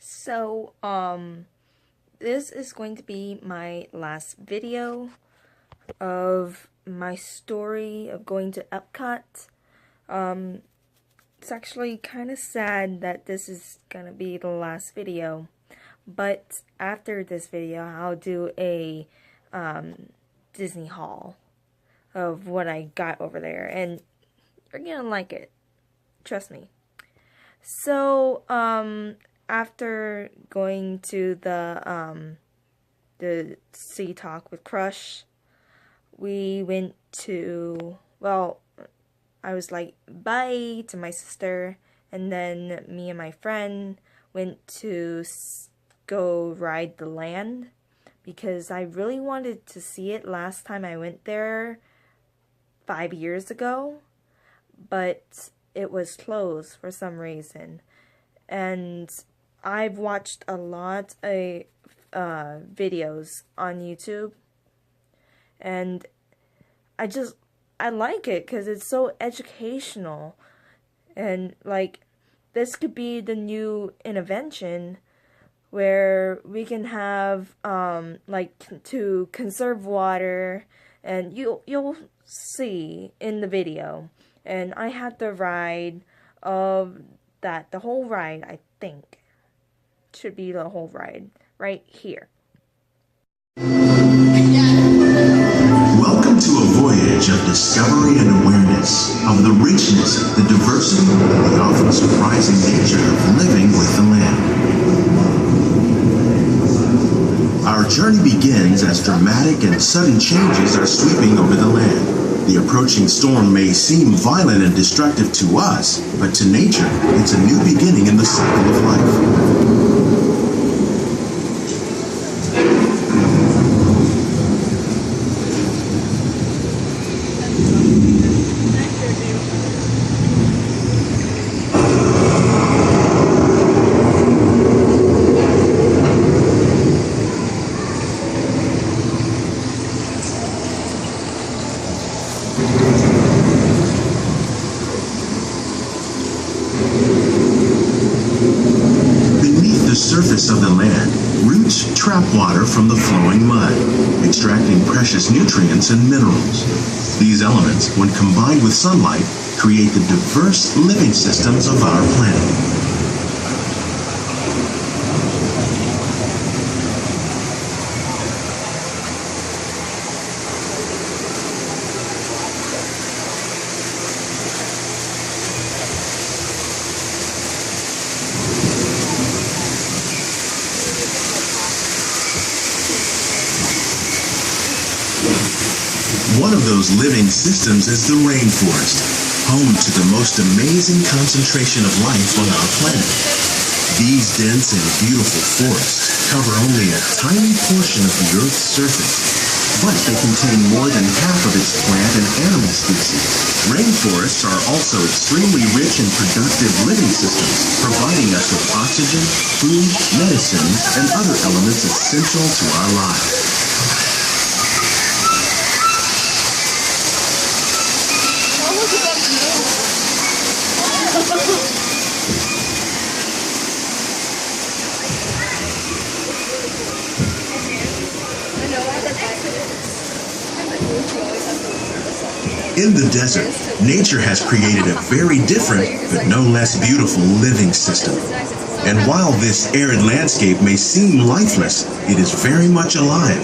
So, this is going to be my last video of my story of going to Epcot. It's actually kind of sad that this is gonna be the last video, but after this video, I'll do a, Disney haul of what I got over there, and you're gonna like it. Trust me. So, after going to the Sea Talk with Crush, we went to, well, I was like, bye to my sister, and then me and my friend went to go ride the land, because I really wanted to see it last time I went there 5 years ago, but it was closed for some reason. And I've watched a lot of videos on YouTube, and I like it because it's so educational, and like this could be the new intervention where we can have like to conserve water, and you'll see in the video. And I had the ride of that, the whole ride, I think should be the whole ride right here. Welcome to a voyage of discovery and awareness of the richness, the diversity, and the often surprising nature of living with the land. Our journey begins as dramatic and sudden changes are sweeping over the land. The approaching storm may seem violent and destructive to us, but to nature, it's a new beginning in the cycle of life. Surface of the land, roots trap water from the flowing mud, extracting precious nutrients and minerals. These elements, when combined with sunlight, create the diverse living systems of our planet. One of those living systems is the rainforest, home to the most amazing concentration of life on our planet. These dense and beautiful forests cover only a tiny portion of the Earth's surface, but they contain more than half of its plant and animal species. Rainforests are also extremely rich and productive living systems, providing us with oxygen, food, medicines, and other elements essential to our lives. In the desert, nature has created a very different, but no less beautiful living system. And while this arid landscape may seem lifeless, it is very much alive.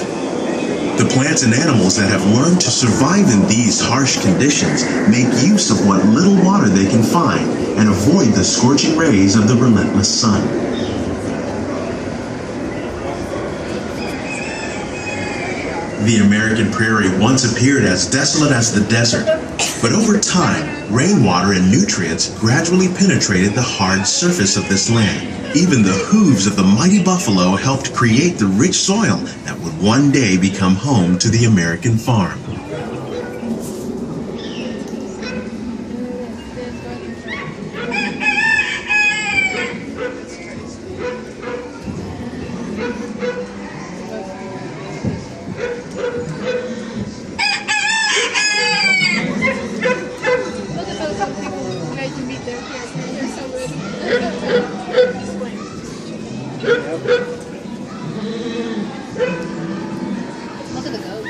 The plants and animals that have learned to survive in these harsh conditions make use of what little water they can find and avoid the scorching rays of the relentless sun. The American prairie once appeared as desolate as the desert, but over time, rainwater and nutrients gradually penetrated the hard surface of this land. Even the hooves of the mighty buffalo helped create the rich soil that would one day become home to the American farm.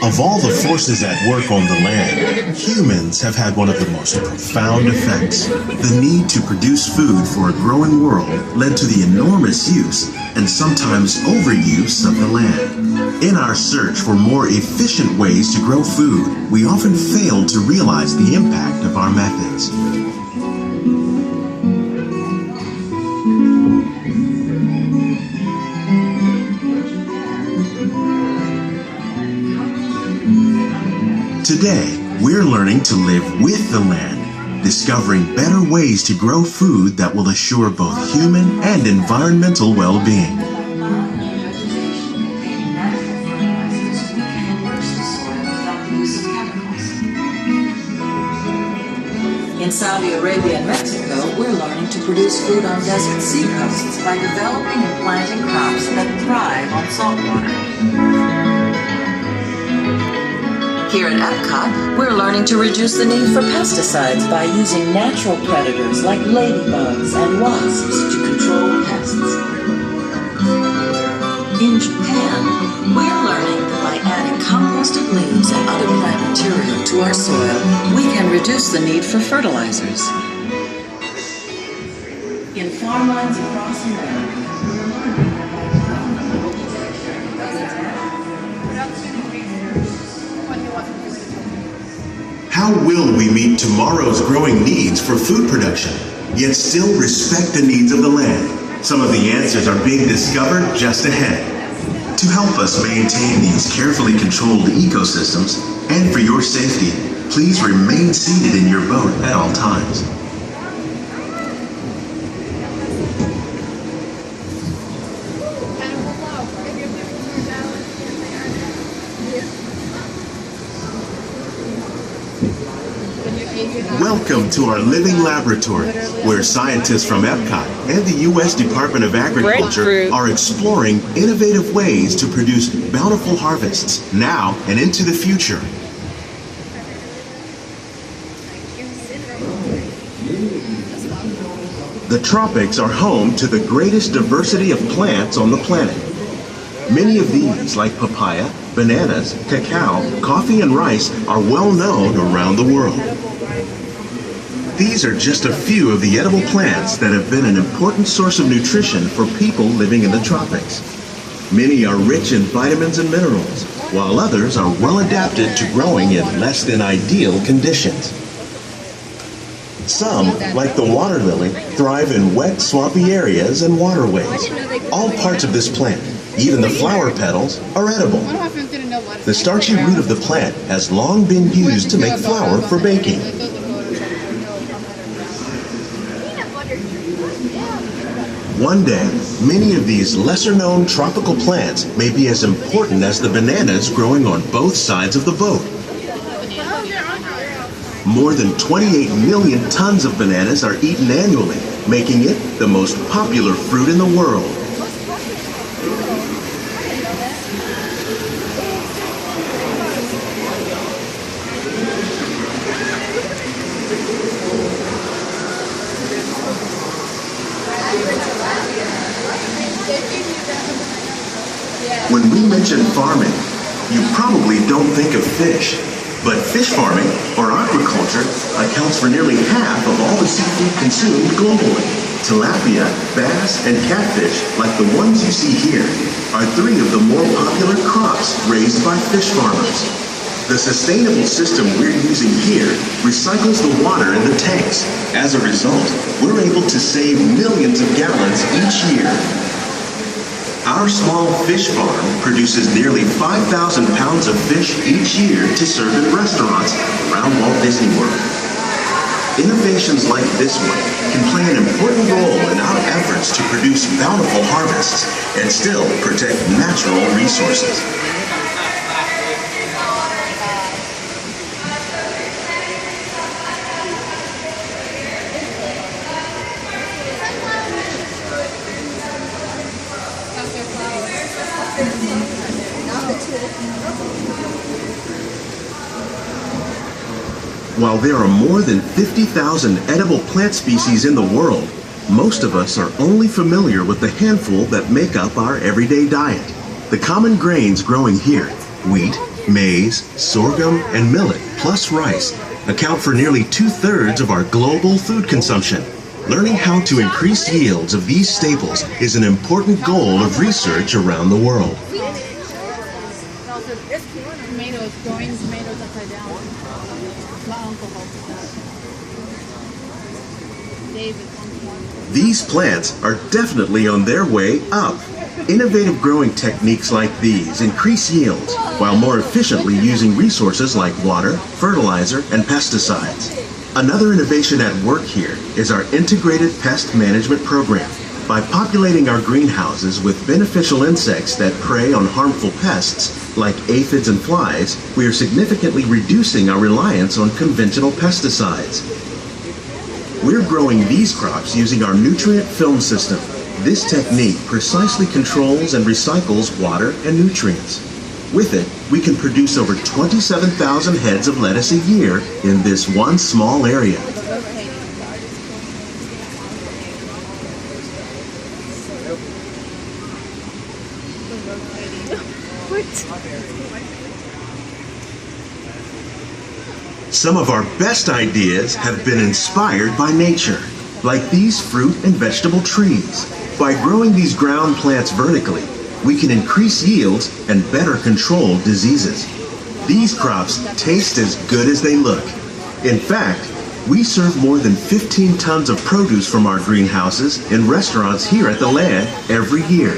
Of all the forces at work on the land, humans have had one of the most profound effects. The need to produce food for a growing world led to the enormous use and sometimes overuse of the land. In our search for more efficient ways to grow food, we often fail to realize the impact of our methods. Today, we're learning to live with the land, discovering better ways to grow food that will assure both human and environmental well-being. In Saudi Arabia and Mexico, we're learning to produce food on desert seacoasts by developing and planting crops that thrive on salt water. Here at Epcot, we're learning to reduce the need for pesticides by using natural predators like ladybugs and wasps to control pests. In Japan, we're learning that by adding composted leaves and other plant material to our soil, we can reduce the need for fertilizers. In farmlands across America, we're learning How will we meet tomorrow's growing needs for food production, yet still respect the needs of the land? Some of the answers are being discovered just ahead. To help us maintain these carefully controlled ecosystems, and for your safety, please remain seated in your boat at all times. Welcome to our living laboratory, where scientists from Epcot and the U.S. Department of Agriculture are exploring innovative ways to produce bountiful harvests now and into the future. The tropics are home to the greatest diversity of plants on the planet. Many of these, like papaya, bananas, cacao, coffee, and rice, are well known around the world. These are just a few of the edible plants that have been an important source of nutrition for people living in the tropics. Many are rich in vitamins and minerals, while others are well adapted to growing in less than ideal conditions. Some, like the water lily, thrive in wet, swampy areas and waterways. All parts of this plant, even the flower petals, are edible. The starchy root of the plant has long been used to make flour for baking. One day, many of these lesser-known tropical plants may be as important as the bananas growing on both sides of the boat. More than 28 million tons of bananas are eaten annually, making it the most popular fruit in the world. When we mention farming, you probably don't think of fish. But fish farming, or aquaculture, accounts for nearly half of all the seafood consumed globally. Tilapia, bass, and catfish, like the ones you see here, are three of the more popular crops raised by fish farmers. The sustainable system we're using here recycles the water in the tanks. As a result, we're able to save millions of gallons each year. Our small fish farm produces nearly 5,000 pounds of fish each year to serve in restaurants around Walt Disney World. Innovations like this one can play an important role in our efforts to produce bountiful harvests and still protect natural resources. While there are more than 50,000 edible plant species in the world, Most of us are only familiar with the handful that make up our everyday diet. The common grains growing here, wheat, maize, sorghum, and millet, plus rice, account for nearly 2/3 of our global food consumption. Learning how to increase yields of these staples is an important goal of research around the world. Tomatoes, growing tomatoes upside down. My uncle helped with that. David. These plants are definitely on their way up. Innovative growing techniques like these increase yields while more efficiently using resources like water, fertilizer, and pesticides. Another innovation at work here is our integrated pest management program. By populating our greenhouses with beneficial insects that prey on harmful pests like aphids and flies, we are significantly reducing our reliance on conventional pesticides. We're growing these crops using our nutrient film system. This technique precisely controls and recycles water and nutrients. With it, we can produce over 27,000 heads of lettuce a year in this one small area. Some of our best ideas have been inspired by nature, like these fruit and vegetable trees. By growing these ground plants vertically, we can increase yields and better control diseases. These crops taste as good as they look. In fact, we serve more than 15 tons of produce from our greenhouses in restaurants here at the Land every year.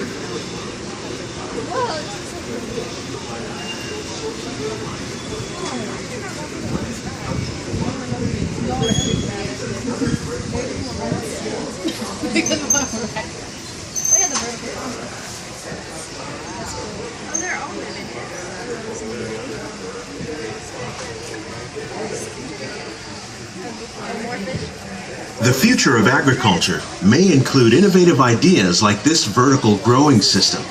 The future of agriculture may include innovative ideas like this vertical growing system.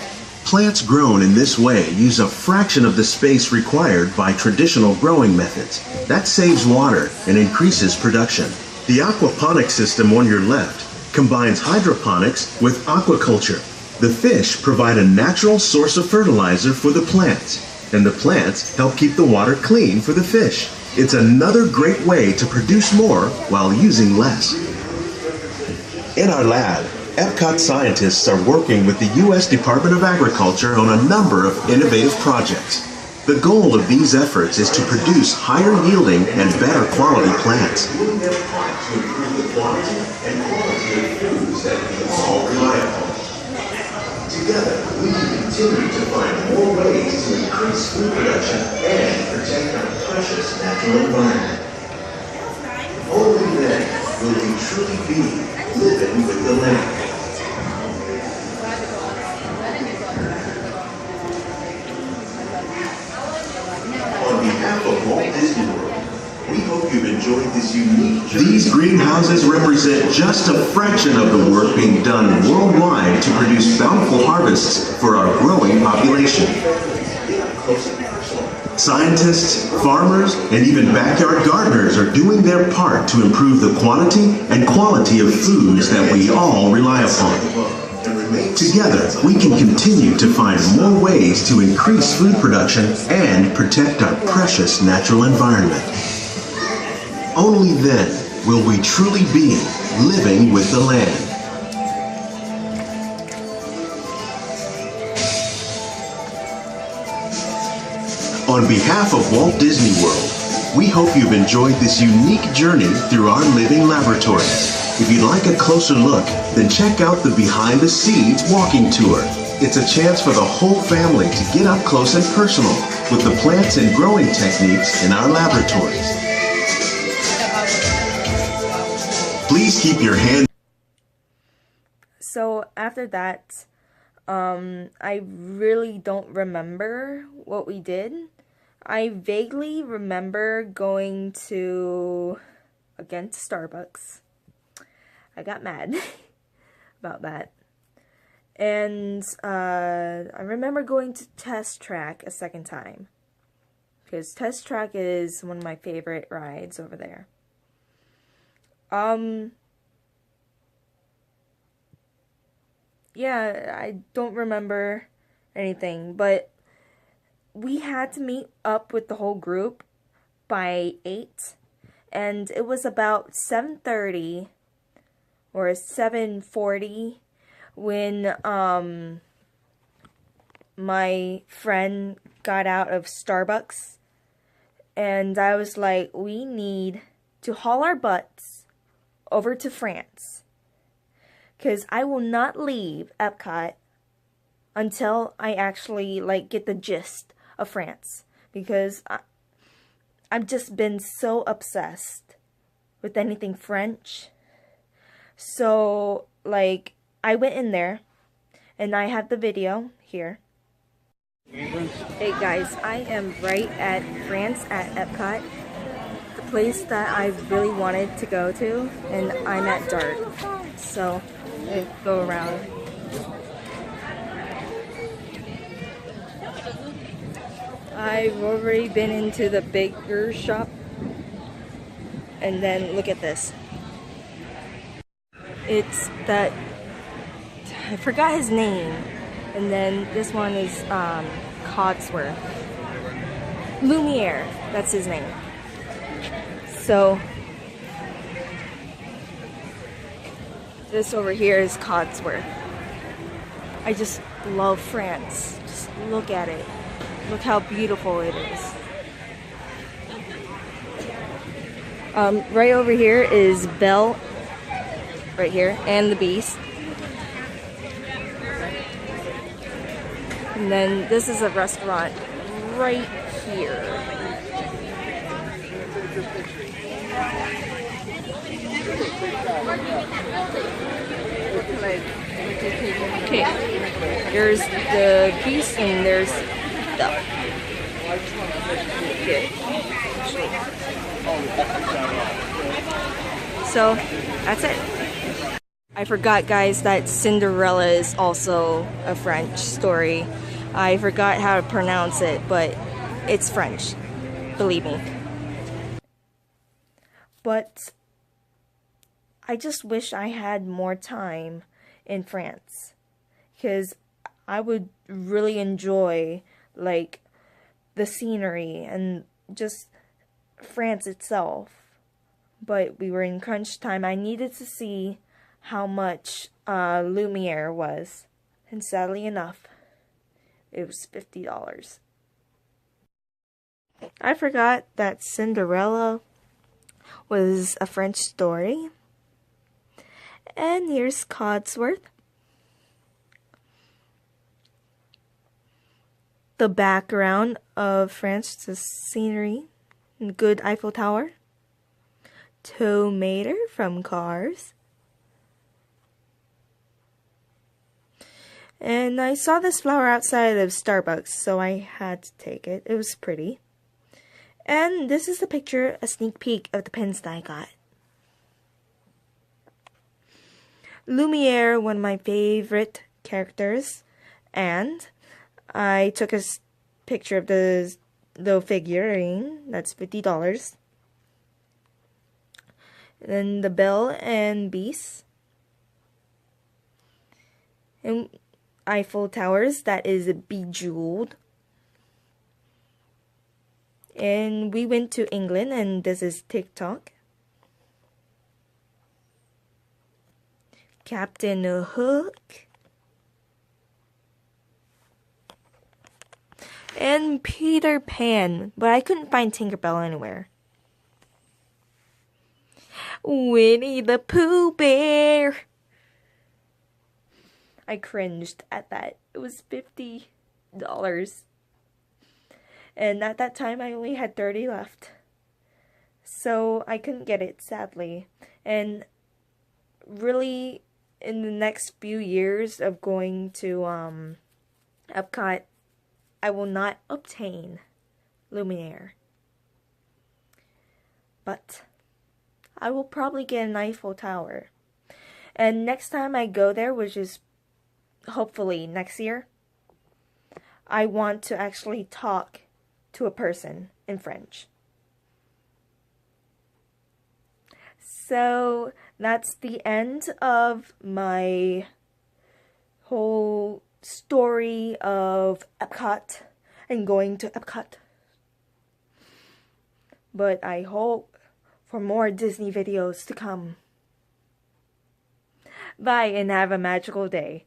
Plants grown in this way use a fraction of the space required by traditional growing methods. That saves water and increases production. The aquaponics system on your left combines hydroponics with aquaculture. The fish provide a natural source of fertilizer for the plants, and the plants help keep the water clean for the fish. It's another great way to produce more while using less. In our lab, Epcot scientists are working with the U.S. Department of Agriculture on a number of innovative projects. The goal of these efforts is to produce higher yielding and better quality plants. Together, we can continue to find more ways to increase food production and protect our precious natural environment. Only then will we truly be living with the land. On behalf of Walt Disney World, we hope you've enjoyed this unique journey. These greenhouses represent just a fraction of the work being done worldwide to produce bountiful harvests for our growing population. Scientists, farmers, and even backyard gardeners are doing their part to improve the quantity and quality of foods that we all rely upon. Together, we can continue to find more ways to increase food production and protect our precious natural environment. Only then will we truly be living with the land. On behalf of Walt Disney World, we hope you've enjoyed this unique journey through our living laboratories. If you'd like a closer look, then check out the Behind the Seeds walking tour. It's a chance for the whole family to get up close and personal with the plants and growing techniques in our laboratories. Please keep your hand. So after that, I really don't remember what we did. I vaguely remember going to Starbucks. I got mad about that. And I remember going to Test Track a second time, because Test Track is one of my favorite rides over there. yeah, I don't remember anything, but we had to meet up with the whole group by 8, and it was about 7:30 or 7:40 when my friend got out of Starbucks, and I was like, we need to haul our butts over to France, because I will not leave Epcot until I actually like get the gist of France, because I've just been so obsessed with anything French. So like I went in there and I have the video here. Hey guys, I am right at France at Epcot, the place that I really wanted to go to, and I'm at Dart. So let's go around. I've already been into the baker shop, and then look at this. It's that, I forgot his name, and then this one is Codsworth. Lumiere, that's his name. So this over here is Codsworth. I just love France. Just look at it. Look how beautiful it is. Right over here is Belle, right here, and the Beast. And then this is a restaurant right here. Okay, there's the Beast and there's the... Okay. So, that's it. I forgot, guys, that Cinderella is also a French story. I forgot how to pronounce it, but it's French. Believe me. But I just wish I had more time in France, because I would really enjoy like the scenery and just France itself. But we were in crunch time. I needed to see how much Lumiere was, and sadly enough, it was $50. I forgot that Cinderella was a French story. And here's Codsworth. The background of France, the scenery, and good Eiffel Tower. Tomato from Cars. And I saw this flower outside of Starbucks, so I had to take it. It was pretty. And this is the picture, a sneak peek of the pins that I got. Lumiere, one of my favorite characters, and I took a picture of the little figurine. That's $50. And then the Belle and Beast. And Eiffel Towers, that is bejeweled. And we went to England, and this is TikTok. Captain Hook. And Peter Pan, but I couldn't find Tinkerbell anywhere. Winnie the Pooh Bear. I cringed at that. It was $50. And at that time, I only had 30 left. So I couldn't get it, sadly. And really, in the next few years of going to Epcot, I will not obtain Lumiere. But I will probably get an Eiffel Tower. And next time I go there, which is hopefully next year, I want to actually talk to a person in French. So that's the end of my whole story of Epcot and going to Epcot. But I hope for more Disney videos to come. Bye and have a magical day.